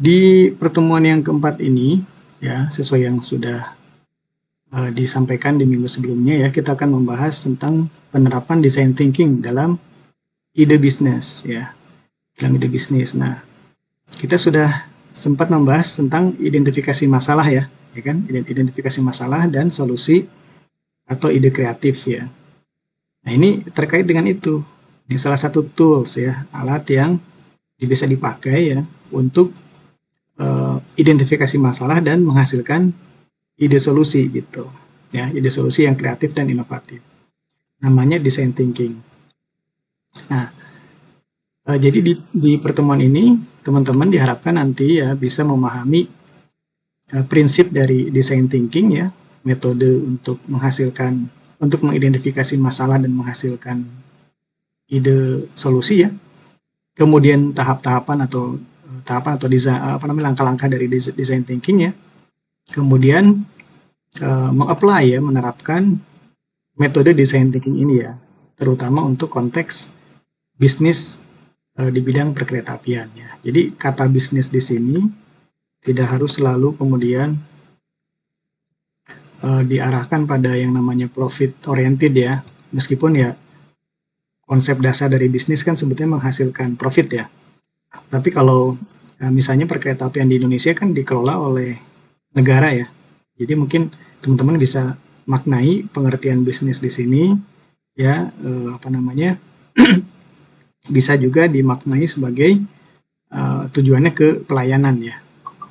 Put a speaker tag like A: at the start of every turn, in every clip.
A: Di pertemuan yang keempat ini, ya, sesuai yang sudah disampaikan di minggu sebelumnya ya, kita akan membahas tentang penerapan design thinking dalam ide bisnis ya, dalam ide bisnis. Nah, kita sudah sempat membahas tentang identifikasi masalah ya, ya kan? Identifikasi masalah dan solusi atau ide kreatif ya. Nah, ini terkait dengan itu. Ini salah satu tools ya, alat yang bisa dipakai ya untuk identifikasi masalah dan menghasilkan ide solusi gitu. Ya, ide solusi yang kreatif dan inovatif. Namanya design thinking. Nah, jadi di pertemuan ini teman-teman diharapkan nanti ya bisa memahami prinsip dari design thinking ya, metode untuk mengidentifikasi masalah dan menghasilkan ide solusi ya. Kemudian tahapan atau langkah-langkah dari design thinking ya. Kemudian mengapply ya, menerapkan metode design thinking ini ya, terutama untuk konteks bisnis di bidang perkeretaapian ya. Jadi kata bisnis di sini tidak harus selalu kemudian diarahkan pada yang namanya profit oriented ya, meskipun ya konsep dasar dari bisnis kan sebetulnya menghasilkan profit ya. Tapi kalau misalnya perkeretaapian di Indonesia kan dikelola oleh negara ya, jadi mungkin teman-teman bisa maknai pengertian bisnis di sini ya, bisa juga dimaknai sebagai tujuannya ke pelayanan ya,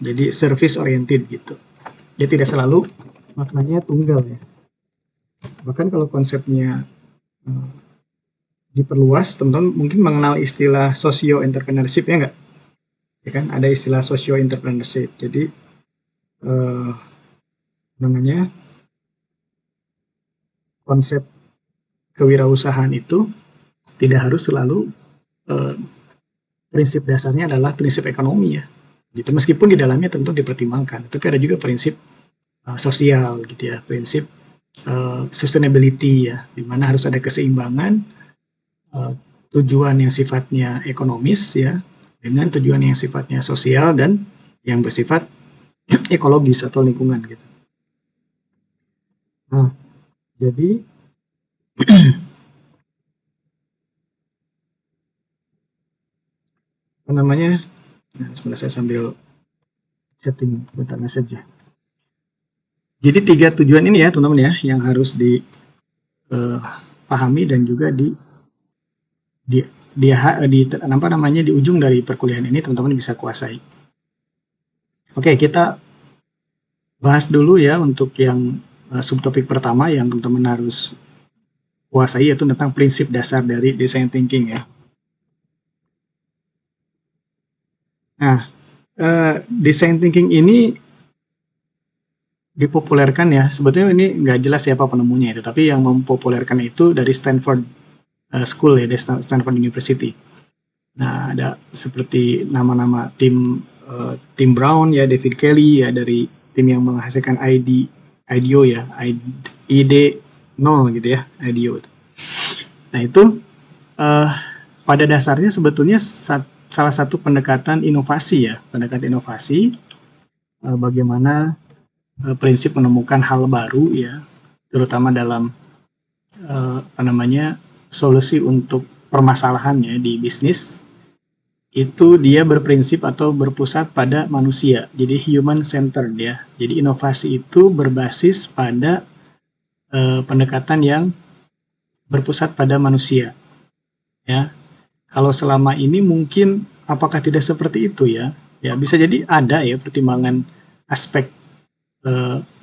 A: jadi service oriented gitu. Dia tidak selalu maknanya tunggal ya. Bahkan kalau konsepnya diperluas, teman-teman mungkin mengenal istilah socio entrepreneurship ya nggak? Ya kan, ada istilah socio entrepreneurship. Jadi konsep kewirausahaan itu tidak harus selalu prinsip dasarnya adalah prinsip ekonomi ya. Gitu. Meskipun di dalamnya tentu dipertimbangkan, tapi ada juga prinsip sosial gitu ya, prinsip sustainability ya, di mana harus ada keseimbangan tujuan yang sifatnya ekonomis ya dengan tujuan yang sifatnya sosial dan yang bersifat ekologis atau lingkungan gitu. Nah, jadi nah, sebentar saya sambil setting bentar message ya. Jadi 3 tujuan ini ya teman-teman ya yang harus dipahami dan juga di ujung dari perkuliahan ini teman-teman bisa kuasai. Oke, kita bahas dulu ya untuk yang subtopik pertama yang teman-teman harus kuasai, yaitu tentang prinsip dasar dari design thinking ya. Nah, design thinking ini dipopulerkan ya, sebetulnya ini nggak jelas siapa penemunya itu, tapi yang mempopulerkan itu dari Stanford School ya, dari Stanford University. Nah, ada seperti nama-nama tim Brown ya, David Kelly ya, dari tim yang menghasilkan IDEO ya, ID 0 gitu ya, IDEO itu. Nah, itu pada dasarnya sebetulnya salah satu pendekatan inovasi ya, bagaimana prinsip menemukan hal baru ya, terutama dalam solusi untuk permasalahannya di bisnis, itu dia berprinsip atau berpusat pada manusia, jadi human centered ya. Jadi inovasi itu berbasis pada pendekatan yang berpusat pada manusia ya. Kalau selama ini mungkin apakah tidak seperti itu ya? Ya bisa jadi ada ya pertimbangan aspek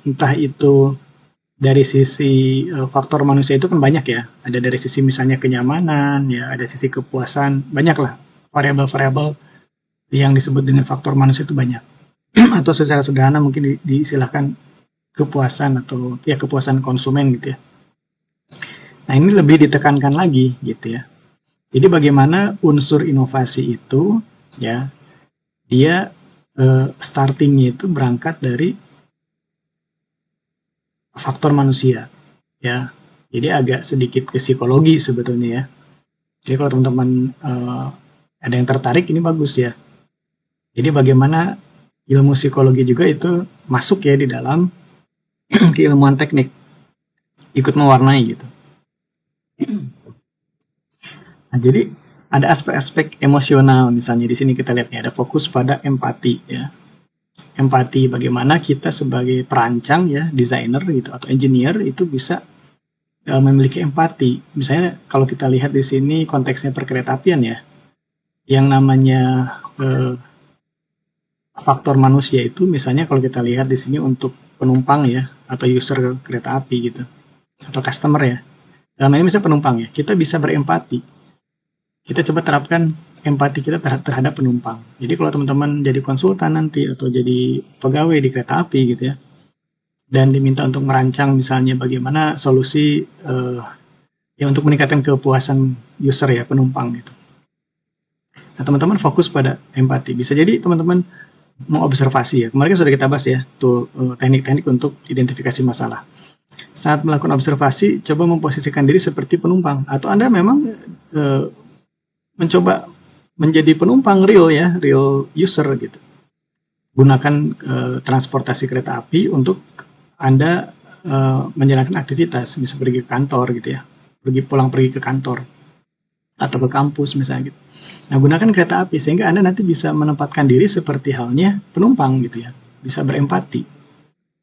A: entah itu dari sisi faktor manusia itu kan banyak ya. Ada dari sisi misalnya kenyamanan ya, ada sisi kepuasan, banyak lah variabel-variabel yang disebut dengan faktor manusia itu banyak. Atau secara sederhana mungkin diistilahkan kepuasan atau ya kepuasan konsumen gitu ya. Nah, ini lebih ditekankan lagi gitu ya. Jadi bagaimana unsur inovasi itu ya, dia startingnya itu berangkat dari faktor manusia ya. Jadi agak sedikit ke psikologi sebetulnya ya. Jadi kalau teman-teman ada yang tertarik, ini bagus ya. Jadi bagaimana ilmu psikologi juga itu masuk ya di dalam keilmuan teknik, ikut mewarnai gitu. Nah, jadi ada aspek-aspek emosional, misalnya di sini kita lihat ya, ada fokus pada empati ya. Empati bagaimana kita sebagai perancang ya, desainer gitu atau engineer itu bisa memiliki empati. Misalnya kalau kita lihat di sini konteksnya perkeretaapian ya, yang namanya faktor manusia itu misalnya kalau kita lihat di sini untuk penumpang ya atau user kereta api gitu atau customer ya. Dalam ini misalnya penumpang ya, kita bisa berempati. Kita coba terapkan empati kita terhadap penumpang. Jadi kalau teman-teman jadi konsultan nanti atau jadi pegawai di kereta api gitu ya, dan diminta untuk merancang misalnya bagaimana solusi ya untuk meningkatkan kepuasan user ya, penumpang gitu. Nah, teman-teman fokus pada empati. Bisa jadi teman-teman mengobservasi ya. Kemarin kan sudah kita bahas ya, tuh teknik-teknik untuk identifikasi masalah. Saat melakukan observasi, coba memposisikan diri seperti penumpang. Atau Anda memang mencoba menjadi penumpang real ya, real user gitu. Gunakan transportasi kereta api untuk Anda menjalankan aktivitas, misalnya pergi ke kantor gitu ya, pergi ke kantor atau ke kampus misalnya gitu. Nah, gunakan kereta api sehingga Anda nanti bisa menempatkan diri seperti halnya penumpang gitu ya, bisa berempati.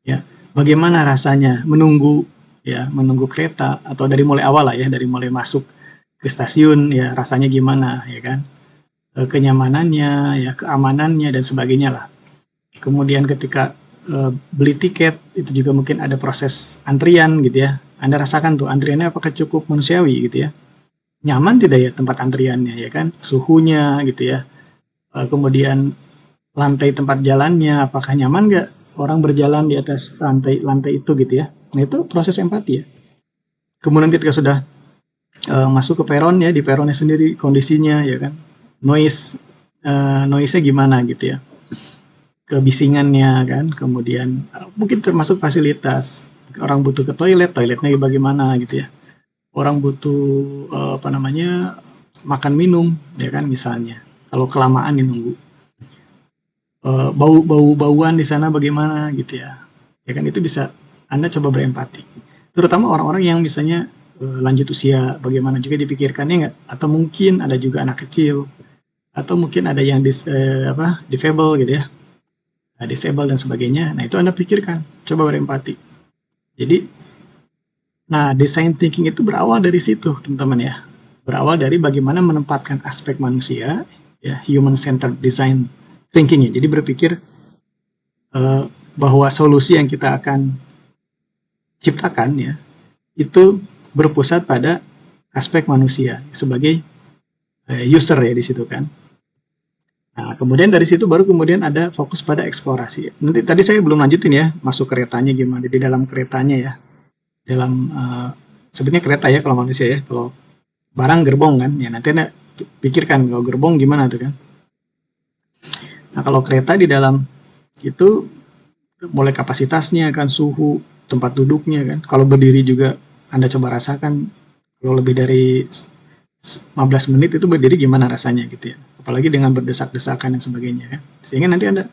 A: Ya, bagaimana rasanya menunggu ya, menunggu kereta atau dari mulai awal lah ya, dari mulai masuk ke stasiun ya, rasanya gimana ya kan? Kenyamanannya, ya keamanannya dan sebagainya lah. Kemudian ketika beli tiket itu juga mungkin ada proses antrian gitu ya. Anda rasakan tuh antriannya apakah cukup manusiawi gitu ya. Nyaman tidak ya tempat antriannya ya kan, suhunya gitu ya. Kemudian lantai tempat jalannya apakah nyaman nggak orang berjalan di atas lantai itu gitu ya. Nah itu proses empati ya. Kemudian ketika sudah masuk ke peron ya, di peronnya sendiri kondisinya ya kan, noise-nya gimana gitu ya, kebisingannya kan, kemudian mungkin termasuk fasilitas, orang butuh ke toiletnya bagaimana gitu ya, orang butuh makan minum ya kan misalnya, kalau kelamaan nih nunggu, bauan di sana bagaimana gitu ya kan itu bisa Anda coba berempati, terutama orang-orang yang misalnya lanjut usia, bagaimana juga dipikirkannya nggak, atau mungkin ada juga anak kecil, atau mungkin ada yang disable gitu ya, disable dan sebagainya. Nah itu Anda pikirkan, coba berempati. Jadi, nah design thinking itu berawal dari situ teman-teman ya, berawal dari bagaimana menempatkan aspek manusia ya, human centered design thinking ya. Jadi berpikir bahwa solusi yang kita akan ciptakan ya itu berpusat pada aspek manusia sebagai user ya di situ kan. Nah, kemudian dari situ baru kemudian ada fokus pada eksplorasi. Nanti tadi saya belum lanjutin ya, masuk keretanya gimana, di dalam keretanya ya. Dalam sebenarnya kereta ya kalau manusia ya, kalau barang gerbong kan, ya nanti Anda pikirkan kalau gerbong gimana tuh kan. Nah, kalau kereta di dalam itu mulai kapasitasnya kan, suhu, tempat duduknya kan. Kalau berdiri juga Anda coba rasakan, kalau lebih dari 15 menit itu berdiri gimana rasanya gitu ya. Apalagi dengan berdesak-desakan dan sebagainya kan. Sehingga nanti Anda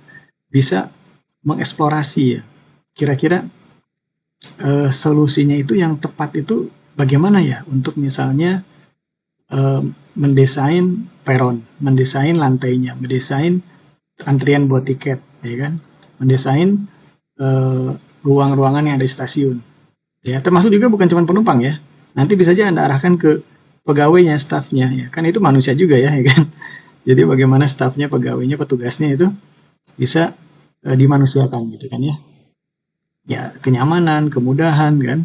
A: bisa mengeksplorasi ya. Kira-kira solusinya itu yang tepat itu bagaimana ya untuk misalnya mendesain peron, mendesain lantainya, mendesain antrian buat tiket, ya kan, mendesain ruang-ruangan yang ada di stasiun. Ya, termasuk juga bukan cuma penumpang ya. Nanti bisa aja Anda arahkan ke pegawainya, stafnya, ya kan itu manusia juga ya kan. Jadi bagaimana stafnya, pegawainya, petugasnya itu bisa dimanusiakan gitu kan ya. Ya kenyamanan, kemudahan kan.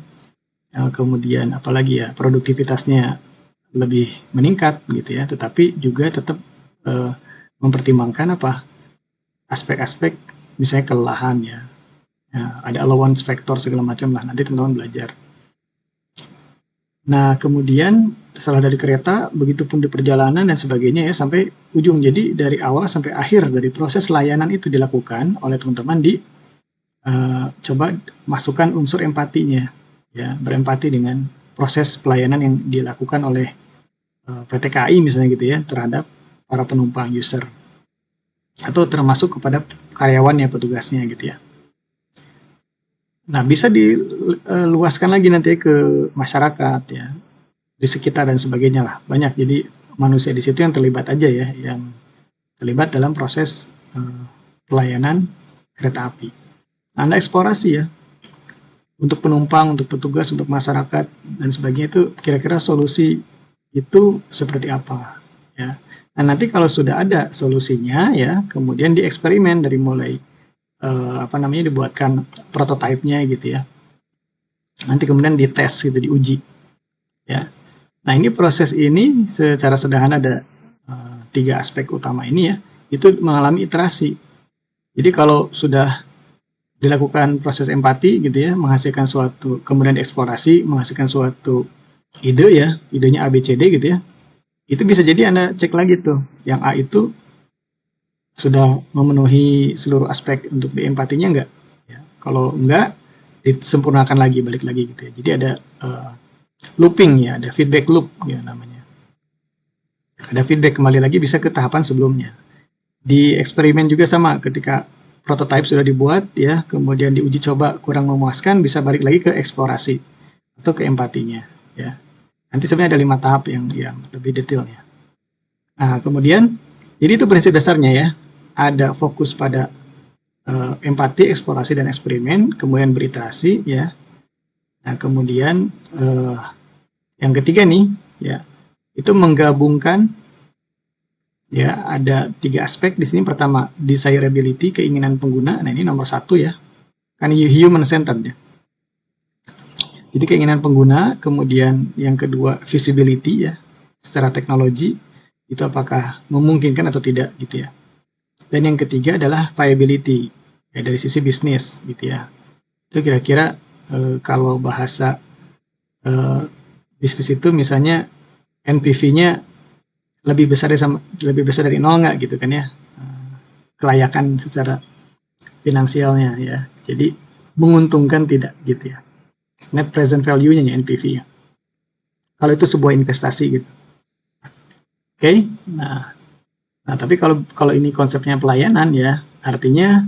A: Kemudian apalagi ya produktivitasnya lebih meningkat gitu ya. Tetapi juga tetap mempertimbangkan apa aspek-aspek misalnya kelelahan ya. Ada allowance factor segala macam lah. Nanti teman-teman belajar. Nah, kemudian setelah dari kereta, begitupun di perjalanan dan sebagainya ya, sampai ujung. Jadi dari awal sampai akhir dari proses layanan itu dilakukan oleh teman-teman coba masukkan unsur empatinya, ya, berempati dengan proses pelayanan yang dilakukan oleh PT KAI misalnya gitu ya, terhadap para penumpang user. atau termasuk kepada karyawannya, petugasnya gitu ya. Nah, bisa diluaskan lagi nanti ke masyarakat ya, di sekitar dan sebagainya lah. Banyak, jadi manusia di situ yang terlibat aja ya, yang terlibat dalam proses pelayanan kereta api. Anda eksplorasi ya, untuk penumpang, untuk petugas, untuk masyarakat dan sebagainya, itu kira-kira solusi itu seperti apa ya. Nah, nanti kalau sudah ada solusinya ya, kemudian dieksperimen dari mulai dibuatkan prototipenya gitu ya. Nanti kemudian dites gitu, diuji ya. Nah, ini proses ini secara sederhana ada 3 aspek utama ini ya, itu mengalami iterasi. Jadi kalau sudah dilakukan proses empati gitu ya, menghasilkan suatu, kemudian dieksplorasi, menghasilkan suatu ide ya, idenya ABCD gitu ya, itu bisa jadi Anda cek lagi tuh, yang A itu sudah memenuhi seluruh aspek untuk di empatinya enggak ya. Kalau enggak, disempurnakan lagi, balik lagi gitu ya. Jadi ada looping ya, ada feedback loop ya namanya. Ada feedback, kembali lagi bisa ke tahapan sebelumnya. Di eksperimen juga sama, ketika prototipe sudah dibuat ya, kemudian diuji coba kurang memuaskan, bisa balik lagi ke eksplorasi atau ke empatinya ya. Nanti sebenarnya ada 5 tahap yang lebih detailnya. Nah, kemudian jadi itu prinsip dasarnya ya. Ada fokus pada empati, eksplorasi dan eksperimen, kemudian beriterasi ya. Nah, kemudian yang ketiga nih ya, itu menggabungkan ya, ada 3 aspek di sini. Pertama, desirability, keinginan pengguna. Nah, ini nomor 1 ya. Kan human centered ya. Jadi keinginan pengguna, kemudian yang kedua feasibility ya, secara teknologi itu apakah memungkinkan atau tidak gitu ya. Dan yang ketiga adalah viability ya, dari sisi bisnis gitu ya. Itu kira-kira kalau bahasa bisnis itu misalnya NPV-nya lebih besar dari 0 nggak gitu kan ya, kelayakan secara finansialnya ya. Jadi menguntungkan tidak gitu ya. Net present value-nya ya, NPV ya. Kalau itu sebuah investasi gitu. Oke, nah tapi kalau ini konsepnya pelayanan ya, artinya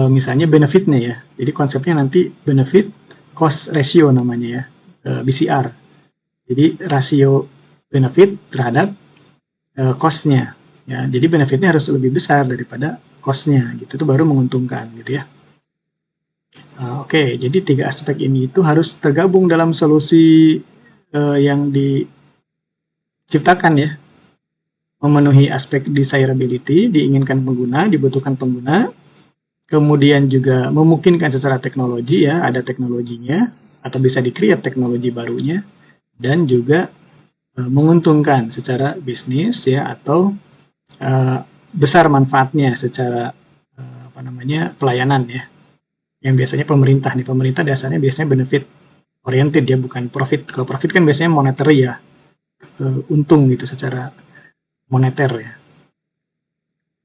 A: misalnya benefitnya ya. Jadi konsepnya nanti benefit cost ratio namanya ya, BCR. Jadi rasio benefit terhadap cost-nya ya. Jadi benefitnya harus lebih besar daripada cost-nya gitu, itu baru menguntungkan gitu ya. Oke, jadi 3 aspek ini itu harus tergabung dalam solusi yang diciptakan ya. Memenuhi aspek desirability, diinginkan pengguna, dibutuhkan pengguna, kemudian juga memungkinkan secara teknologi ya, ada teknologinya, atau bisa di-create teknologi barunya, dan juga menguntungkan secara bisnis ya, atau besar manfaatnya secara pelayanan ya. Yang biasanya pemerintah dasarnya biasanya benefit oriented ya, bukan profit. Kalau profit kan biasanya monetary ya, untung gitu secara moneter ya,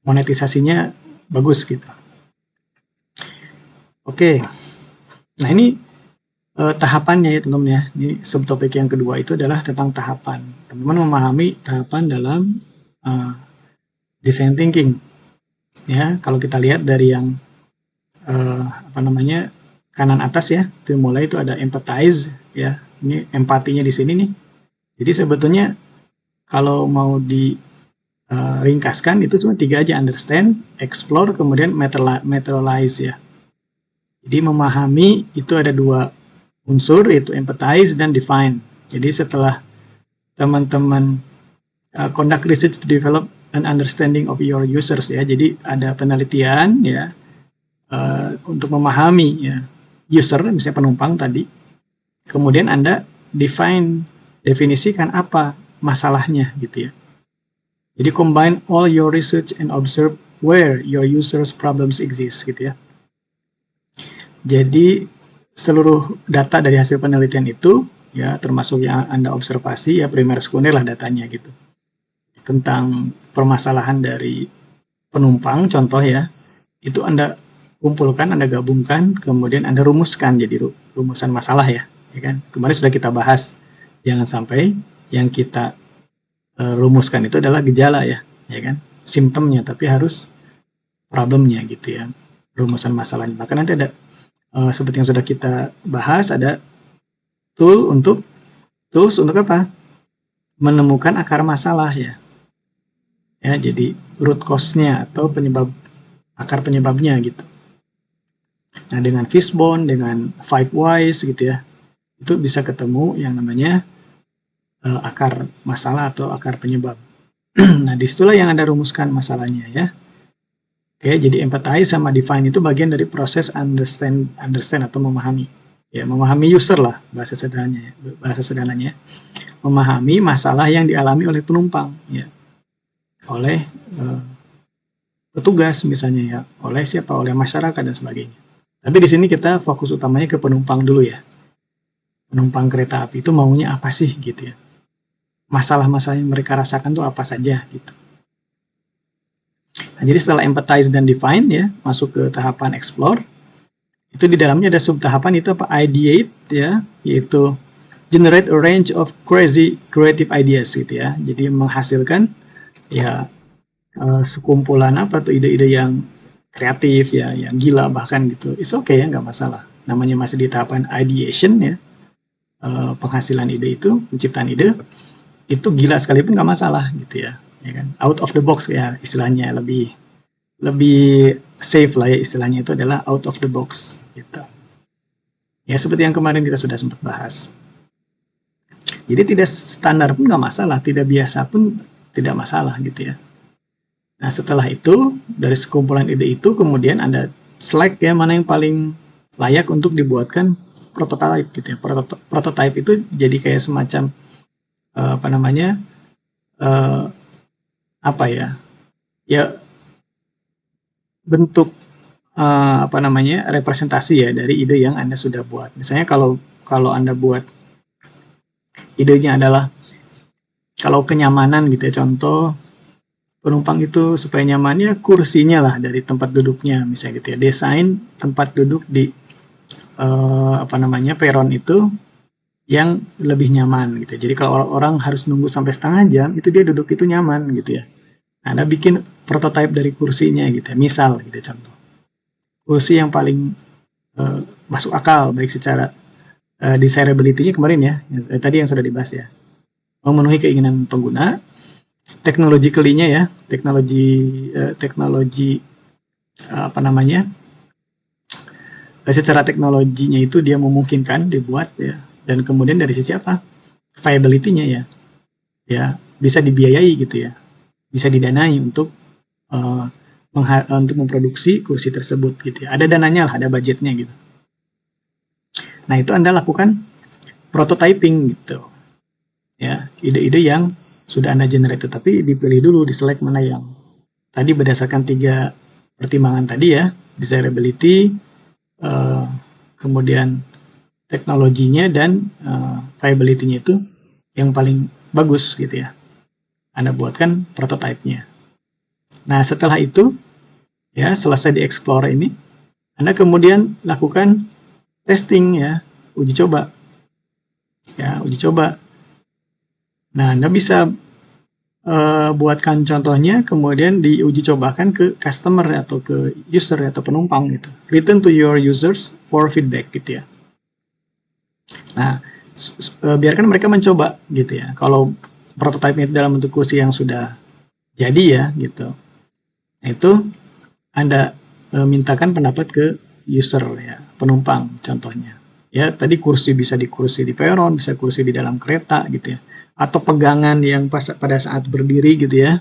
A: monetisasinya bagus gitu. Oke, nah ini tahapannya ya teman-teman ya. Ini subtopik yang kedua itu adalah tentang tahapan. Teman-teman memahami tahapan dalam design thinking ya. Kalau kita lihat dari yang kanan atas ya, itu mulai itu ada empathize ya. Ini empatinya di sini nih. Jadi sebetulnya kalau mau ringkaskan itu cuma 3 aja: understand, explore, kemudian materialize ya. Jadi memahami itu ada 2 unsur, yaitu empathize dan define. Jadi setelah teman-teman conduct research to develop an understanding of your users ya. Jadi ada penelitian ya, untuk memahami ya user, misalnya penumpang tadi. Kemudian Anda definisikan apa masalahnya gitu ya. Jadi combine all your research and observe where your users problems exist gitu ya. Jadi seluruh data dari hasil penelitian itu ya, termasuk yang Anda observasi ya, primer sekunder lah datanya gitu, tentang permasalahan dari penumpang contoh ya, itu Anda kumpulkan, Anda gabungkan, kemudian Anda rumuskan jadi rumusan masalah ya kan. Kemarin sudah kita bahas, jangan sampai yang kita rumuskan itu adalah gejala ya kan, simptomnya, tapi harus problemnya gitu ya, rumusan masalahnya. Maka nanti ada seperti yang sudah kita bahas, ada tools untuk apa? Menemukan akar masalah ya. Ya, jadi root cause-nya atau akar penyebabnya gitu. Nah, dengan Fishbone, dengan 5 Whys gitu ya, itu bisa ketemu yang namanya akar masalah atau akar penyebab. Nah, disitulah yang Anda rumuskan masalahnya ya. Oke, jadi empathize sama define itu bagian dari proses understand atau memahami. Ya, memahami user lah bahasa sederhananya. Memahami masalah yang dialami oleh penumpang ya. Oleh petugas misalnya ya, oleh siapa? Oleh masyarakat dan sebagainya. Tapi di sini kita fokus utamanya ke penumpang dulu ya. Penumpang kereta api itu maunya apa sih gitu ya. Masalah-masalah yang mereka rasakan tuh apa saja gitu. Nah, jadi setelah empathize dan define ya, masuk ke tahapan explore. Itu di dalamnya ada subtahapan itu apa? Ideate ya, yaitu generate a range of crazy creative ideas gitu ya. Jadi menghasilkan ya sekumpulan apa tuh ide-ide yang kreatif ya, yang gila bahkan gitu. It's okay ya, nggak masalah. Namanya masih di tahapan ideation ya, penghasilan ide itu, penciptaan ide itu gila sekalipun nggak masalah gitu ya. Ya kan, out of the box ya istilahnya, lebih safe lah ya istilahnya, itu adalah out of the box gitu. Ya seperti yang kemarin kita sudah sempat bahas. Jadi tidak standar pun nggak masalah, tidak biasa pun tidak masalah gitu ya. Nah setelah itu dari sekumpulan ide itu kemudian Anda select ya mana yang paling layak untuk dibuatkan prototype gitu ya. Prototype itu jadi kayak semacam apa namanya apa ya bentuk apa namanya representasi ya dari ide yang Anda sudah buat. Misalnya kalau Anda buat idenya adalah kalau kenyamanan gitu ya, contoh penumpang itu supaya nyaman ya kursinya lah dari tempat duduknya misalnya gitu ya, desain tempat duduk di apa namanya peron itu yang lebih nyaman gitu. Jadi kalau orang harus nunggu sampai setengah jam itu dia duduk itu nyaman gitu ya. Nah, Anda bikin prototipe dari kursinya gitu ya, misal gitu contoh. Kursi yang paling masuk akal baik secara desirability-nya kemarin ya, tadi yang sudah dibahas ya. Memenuhi keinginan pengguna, teknologically-nya ya, teknologi apa namanya? Secara teknologinya itu dia memungkinkan dibuat ya. Dan kemudian dari sisi apa? Viability-nya ya. Ya, bisa dibiayai gitu ya. Bisa didanai untuk untuk memproduksi kursi tersebut gitu ya. Ada dananya lah, ada budgetnya gitu. Nah, itu Anda lakukan prototyping gitu. Ya, ide-ide yang sudah Anda generate, tapi dipilih dulu, diselect mana yang tadi berdasarkan 3 pertimbangan tadi ya, desirability, kemudian teknologinya dan viability-nya itu yang paling bagus gitu ya. Anda buatkan prototype-nya. Nah, setelah itu ya, selesai di-explore ini, Anda kemudian lakukan testing ya, uji coba. Ya, uji coba. Nah, Anda bisa buatkan contohnya, kemudian diuji cobakan ke customer atau ke user atau penumpang gitu. Return to your users for feedback gitu ya. Nah, biarkan mereka mencoba gitu ya. Kalau prototipe-nya dalam bentuk kursi yang sudah jadi ya gitu. Itu Anda mintakan pendapat ke user ya, penumpang contohnya. Ya, tadi kursi bisa di peron, bisa kursi di dalam kereta gitu ya. Atau pegangan yang pada saat berdiri gitu ya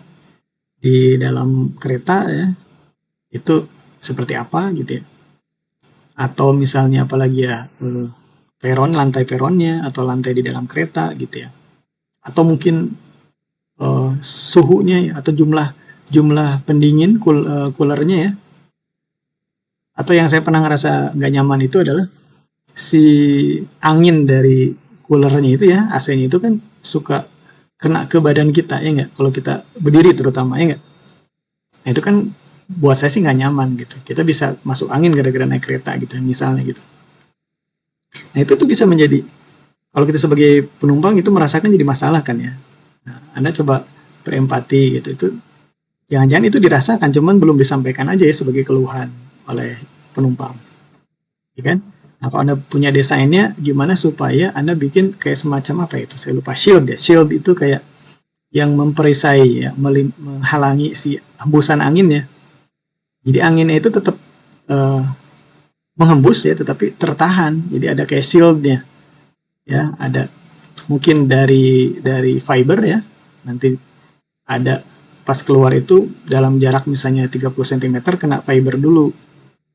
A: di dalam kereta ya. Itu seperti apa gitu ya. Atau misalnya apalagi ya peron, lantai peronnya atau lantai di dalam kereta gitu ya. Atau mungkin suhunya ya, atau jumlah pendingin coolernya ya. Atau yang saya pernah ngerasa nggak nyaman itu adalah si angin dari coolernya itu ya, AC-nya itu kan suka kena ke badan kita ya nggak, kalau kita berdiri terutama ya nggak. Nah itu kan buat saya sih nggak nyaman gitu. Kita bisa masuk angin gara-gara naik kereta gitu misalnya gitu. Nah itu tuh bisa menjadi, kalau kita sebagai penumpang itu merasakan jadi masalah kan ya. Nah, Anda coba berempati gitu, itu Jangan-jangan itu dirasakan, cuman belum disampaikan aja ya sebagai keluhan oleh penumpang, ya kan? Nah, kalau Anda punya desainnya, gimana supaya Anda bikin kayak semacam apa itu? Saya lupa, shield ya. Shield itu kayak yang memperisai ya, menghalangi si hembusan angin ya. Jadi anginnya itu tetap uh, menghembus ya, tetapi tertahan. Jadi ada kayak shieldnya, ya. Ada mungkin dari fiber ya. Nanti ada pas keluar itu dalam jarak misalnya 30 cm kena fiber dulu,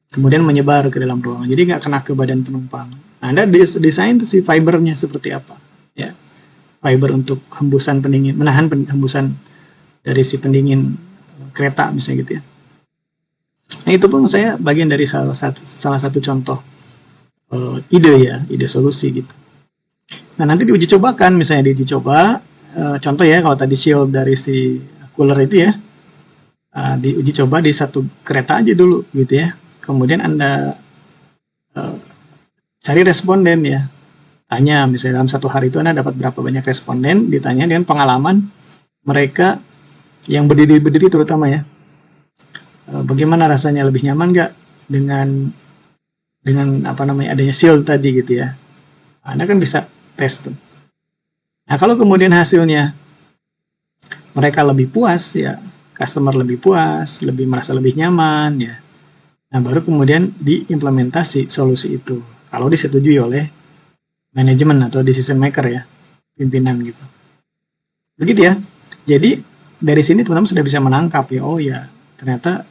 A: kemudian menyebar ke dalam ruangan. Jadi nggak kena ke badan penumpang. Nah, Anda desain tuh si fibernya seperti apa, ya. Fiber untuk hembusan pendingin, menahan hembusan dari si pendingin kereta misalnya gitu ya. Nah, itu pun saya bagian dari salah satu contoh ide ya, ide solusi gitu. Nah, nanti diuji cobakan, misalnya diuji coba, contoh ya, kalau tadi shield dari si cooler itu ya, diuji coba di satu kereta aja dulu gitu ya. Kemudian Anda cari responden ya. Tanya, misalnya dalam satu hari itu Anda dapat berapa banyak responden, ditanya dengan pengalaman mereka yang berdiri-berdiri terutama ya. Bagaimana rasanya, lebih nyaman nggak dengan apa namanya adanya shield tadi gitu ya. Anda kan bisa tes tuh. Nah, kalau kemudian hasilnya mereka lebih puas ya, customer lebih puas, lebih merasa lebih nyaman ya. Nah, baru kemudian diimplementasi solusi itu. Kalau disetujui oleh manajemen atau decision maker ya, pimpinan gitu. Begitu ya. Jadi dari sini teman-teman sudah bisa menangkap ya, oh ya ternyata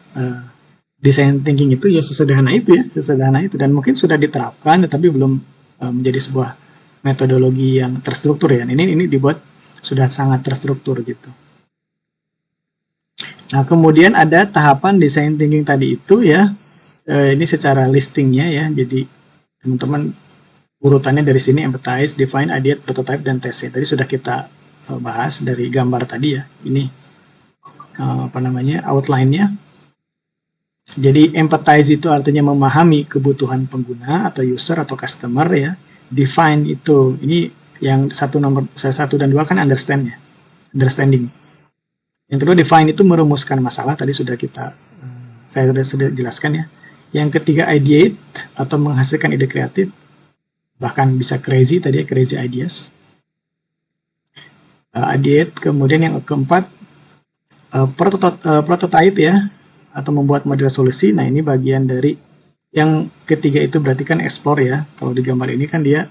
A: design thinking itu ya sesederhana itu ya, sesederhana itu, dan mungkin sudah diterapkan tetapi belum menjadi sebuah metodologi yang terstruktur ya. Ini dibuat sudah sangat terstruktur gitu. Nah, kemudian ada tahapan design thinking tadi itu ya, ini secara listingnya ya. Jadi teman-teman urutannya dari sini: empathize, define, ideate, prototype, dan test ya. Tadi sudah kita bahas dari gambar tadi ya. Ini apa namanya outline-nya. Jadi empathize itu artinya memahami kebutuhan pengguna atau user atau customer ya. Define itu, ini yang nomor 1 dan 2 kan understand ya, understanding. Yang kedua define itu merumuskan masalah, tadi sudah saya sudah jelaskan ya. Yang ketiga ideate atau menghasilkan ide kreatif, bahkan bisa crazy tadi ya, crazy ideas. Ideate, kemudian yang keempat prototype ya, atau membuat model solusi. Nah, ini bagian dari yang ketiga itu berarti kan explore ya. Kalau di gambar ini kan dia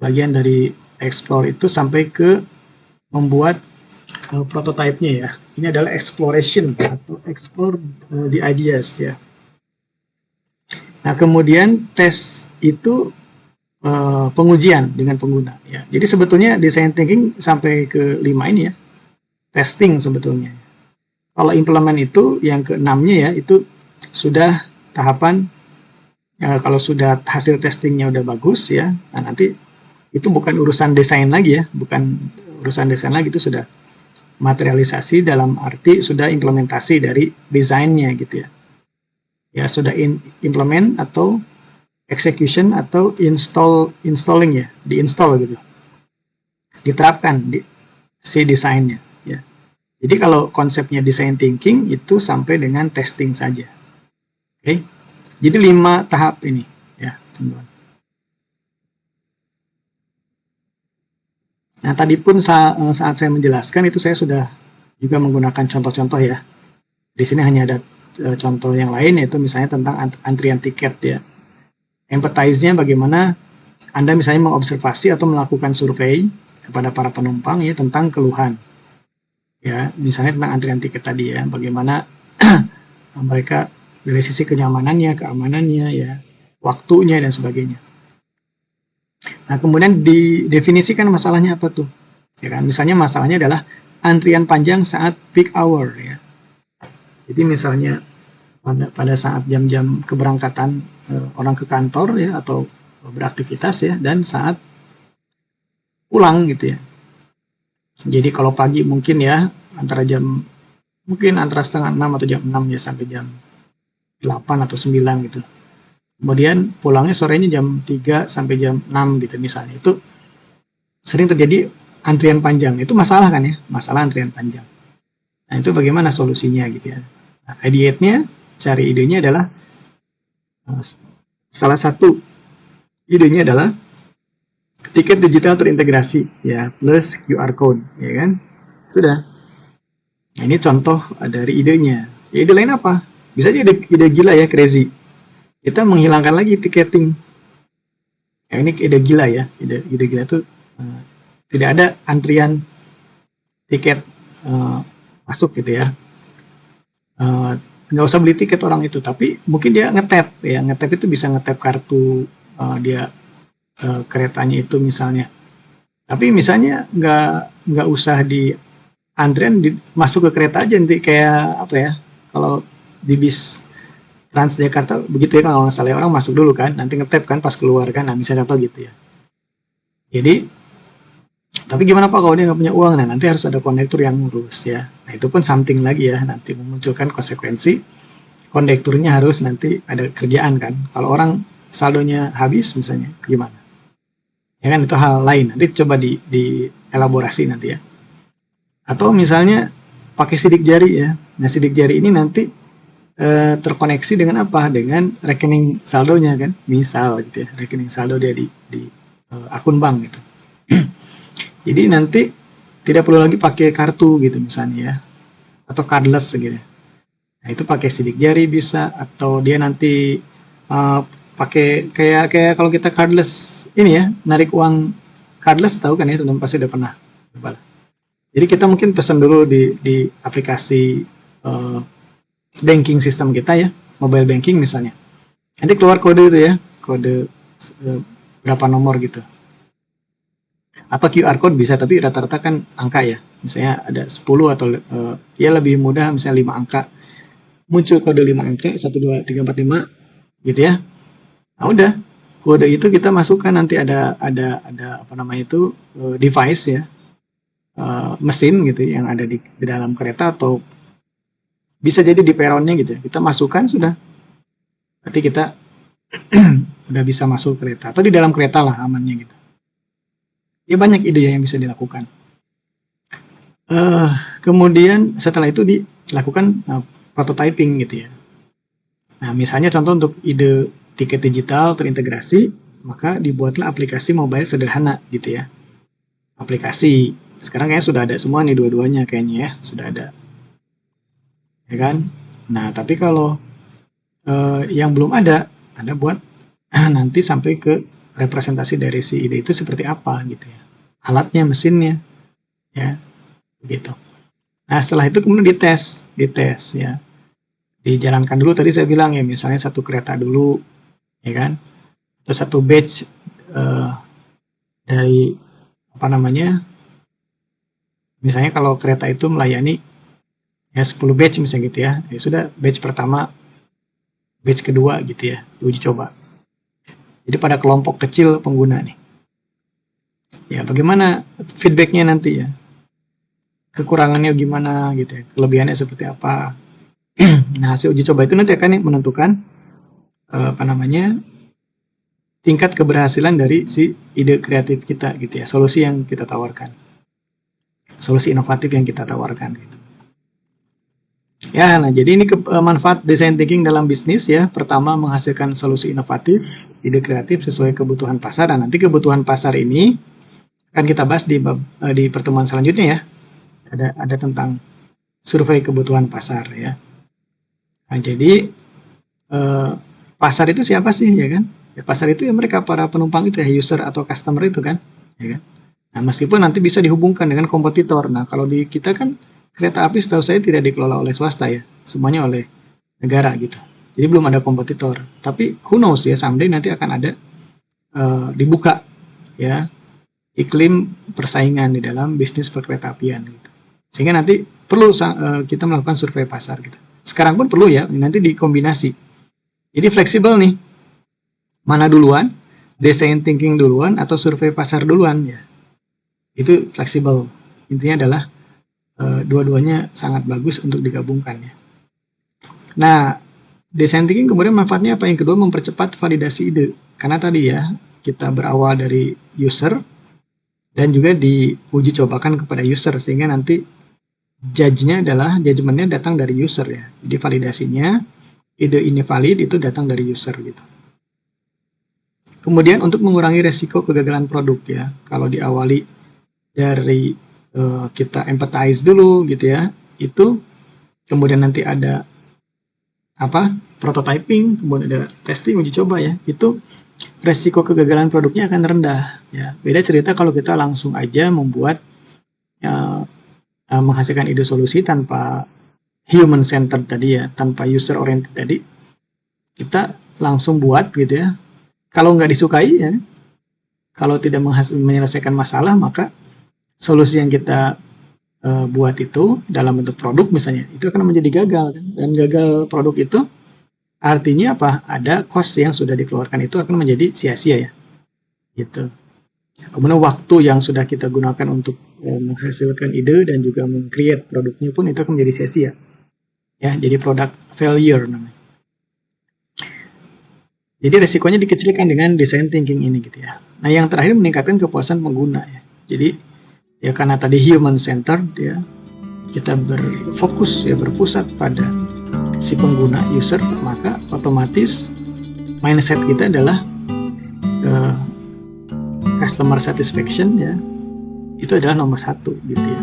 A: bagian dari explore itu sampai ke membuat prototype-nya ya. Ini adalah exploration atau explore the ideas ya. Nah, kemudian tes itu pengujian dengan pengguna ya. Jadi sebetulnya design thinking sampai ke 5 ini ya. Testing sebetulnya. Kalau implement itu yang ke-6-nya ya, itu sudah tahapan kalau sudah hasil testingnya udah bagus ya, nah nanti itu bukan urusan desain lagi ya, bukan urusan desain lagi, itu sudah materialisasi dalam arti sudah implementasi dari desainnya gitu ya. Ya sudah implement atau execution atau installing ya, diinstal gitu. Diterapkan di si desainnya ya. Jadi kalau konsepnya design thinking itu sampai dengan testing saja. Oke. Jadi 5 tahap ini ya, teman-teman. Nah, tadi pun saat saya menjelaskan itu saya sudah juga menggunakan contoh-contoh ya. Di sini hanya ada contoh yang lain, yaitu misalnya tentang antrian tiket ya. Empathize-nya bagaimana Anda misalnya mengobservasi atau melakukan survei kepada para penumpang ya tentang keluhan. Ya, misalnya tentang antrian tiket tadi ya, bagaimana mereka dari sisi kenyamanannya, keamanannya ya, waktunya dan sebagainya. Nah, kemudian didefinisikan masalahnya apa tuh? Ya kan, misalnya masalahnya adalah antrian panjang saat peak hour ya. Jadi misalnya pada saat jam-jam keberangkatan orang ke kantor ya atau beraktivitas ya, dan saat pulang gitu ya. Jadi kalau pagi mungkin ya antara 5:30 atau jam 6 ya sampai jam 8 atau 9 gitu. Kemudian pulangnya sorenya jam 3 sampai jam 6 gitu misalnya. Itu sering terjadi antrian panjang. Itu masalah kan ya, masalah antrian panjang. Nah, itu bagaimana solusinya gitu ya. Nah, ideate-nya, cari idenya adalah salah satu idenya adalah tiket digital terintegrasi ya plus QR code ya kan. Sudah. Nah, ini contoh dari idenya. Ya, ide lain apa? Bisa aja ide gila ya, crazy. Kita menghilangkan lagi tiketing. Ya, ini ide gila ya. Ide gila tuh tidak ada antrian tiket masuk gitu ya. Nggak usah beli tiket orang itu, tapi mungkin dia ngetap ya. Ngetap itu bisa ngetap kartu dia keretanya itu misalnya. Tapi misalnya nggak usah di antrian masuk ke kereta aja nanti kayak apa ya, kalau di bis Transjakarta begitu ya, kalau nggak salah orang masuk dulu kan, nanti ngetap kan pas keluar kan, nah bisa contoh gitu ya. Jadi tapi gimana Pak kalau dia nggak punya uang, nah nanti harus ada kondektur yang ngurus ya. Nah itu pun something lagi ya, nanti memunculkan konsekuensi kondekturnya harus nanti ada kerjaan kan. Kalau orang saldonya habis misalnya gimana? Ya kan itu hal lain, nanti coba di elaborasi nanti ya. Atau misalnya pakai sidik jari ya. Nah sidik jari ini nanti terkoneksi dengan apa? Dengan rekening saldonya kan, misal gitu ya, rekening saldo dia di akun bank gitu. Jadi nanti tidak perlu lagi pakai kartu gitu misalnya ya, atau cardless gitu. Nah itu pakai sidik jari bisa, atau dia nanti pakai kayak kalau kita cardless ini ya, narik uang cardless tahu kan ya, teman-teman pasti udah pernah. Jadi kita mungkin pesan dulu di aplikasi banking system kita ya, mobile banking misalnya. Nanti keluar kode itu ya, kode berapa nomor gitu. Atau QR code bisa, tapi rata-rata kan angka ya. Misalnya ada 10 atau ya lebih mudah misalnya 5 angka. Muncul kode 5 angka, 1, 2, 3, 4, 5 gitu ya. Nah udah, kode itu kita masukkan, nanti ada apa namanya itu device ya. Mesin gitu yang ada di dalam kereta, atau bisa jadi di peronnya gitu. Kita masukkan sudah. Berarti kita udah bisa masuk kereta, atau di dalam kereta lah amannya gitu. Ya banyak ide yang bisa dilakukan. Kemudian setelah itu dilakukan prototyping gitu ya. Nah misalnya contoh untuk ide tiket digital terintegrasi, maka dibuatlah aplikasi mobile sederhana gitu ya. Aplikasi sekarang kayaknya sudah ada semua nih, dua-duanya kayaknya ya sudah ada, ya kan. Nah tapi kalau yang belum ada buat nanti sampai ke representasi dari si ide itu seperti apa gitu ya, alatnya, mesinnya ya gitu. Nah setelah itu kemudian dites ya, dijalankan dulu. Tadi saya bilang ya, misalnya satu kereta dulu ya kan, atau satu batch dari apa namanya, misalnya kalau kereta itu melayani ya 10 batch misalnya gitu ya, ya sudah batch pertama, batch kedua gitu ya, uji coba. Jadi pada kelompok kecil pengguna nih. Ya bagaimana feedbacknya nanti ya, kekurangannya gimana gitu ya, kelebihannya seperti apa. Nah hasil uji coba itu nanti akan menentukan apa namanya, tingkat keberhasilan dari si ide kreatif kita gitu ya, solusi yang kita tawarkan, solusi inovatif yang kita tawarkan gitu. Ya, nah jadi ini manfaat design thinking dalam bisnis ya. Pertama, menghasilkan solusi inovatif, ide kreatif sesuai kebutuhan pasar. Dan nanti kebutuhan pasar ini akan kita bahas di pertemuan selanjutnya ya. Ada tentang survei kebutuhan pasar ya. Nah, jadi pasar itu siapa sih ya kan? Ya, pasar itu ya mereka para penumpang itu ya, user atau customer itu kan, ya kan. Nah, meskipun nanti bisa dihubungkan dengan kompetitor. Nah, kalau di kita kan kereta api setahu saya tidak dikelola oleh swasta ya, semuanya oleh negara gitu. Jadi belum ada kompetitor. Tapi who knows ya, someday nanti akan ada dibuka ya iklim persaingan di dalam bisnis perkeretaapian gitu. Sehingga nanti perlu kita melakukan survei pasar gitu. Sekarang pun perlu ya, nanti dikombinasi. Jadi fleksibel nih. Mana duluan? Design thinking duluan atau survei pasar duluan ya. Itu fleksibel. Intinya adalah dua-duanya sangat bagus untuk digabungkan ya. Nah, design thinking kemudian manfaatnya apa? Yang kedua, mempercepat validasi ide. Karena tadi ya, kita berawal dari user dan juga diuji cobakan kepada user, sehingga nanti judgment-nya datang dari user ya. Jadi validasinya, ide ini valid itu datang dari user gitu. Kemudian untuk mengurangi resiko kegagalan produk ya, kalau diawali dari kita empathize dulu gitu ya, itu kemudian nanti ada prototyping, kemudian ada testing, uji coba ya, itu resiko kegagalan produknya akan rendah ya. Beda cerita kalau kita langsung aja membuat menghasilkan ide solusi tanpa human centered tadi ya, tanpa user oriented tadi, kita langsung buat gitu ya. Kalau nggak disukai ya, kalau tidak menyelesaikan masalah, maka solusi yang kita buat itu dalam bentuk produk misalnya, itu akan menjadi gagal kan? Dan gagal produk itu artinya apa? Ada cost yang sudah dikeluarkan itu akan menjadi sia-sia ya, gitu. Kemudian waktu yang sudah kita gunakan untuk menghasilkan ide dan juga meng-create produknya pun itu akan menjadi sia-sia ya, jadi product failure namanya. Jadi resikonya dikecilkan dengan design thinking ini gitu ya. Nah yang terakhir meningkatkan kepuasan pengguna ya. Jadi ya karena tadi human centered ya, kita berfokus ya, berpusat pada si pengguna user, maka otomatis mindset kita adalah customer satisfaction ya, itu adalah nomor 1 gitu ya.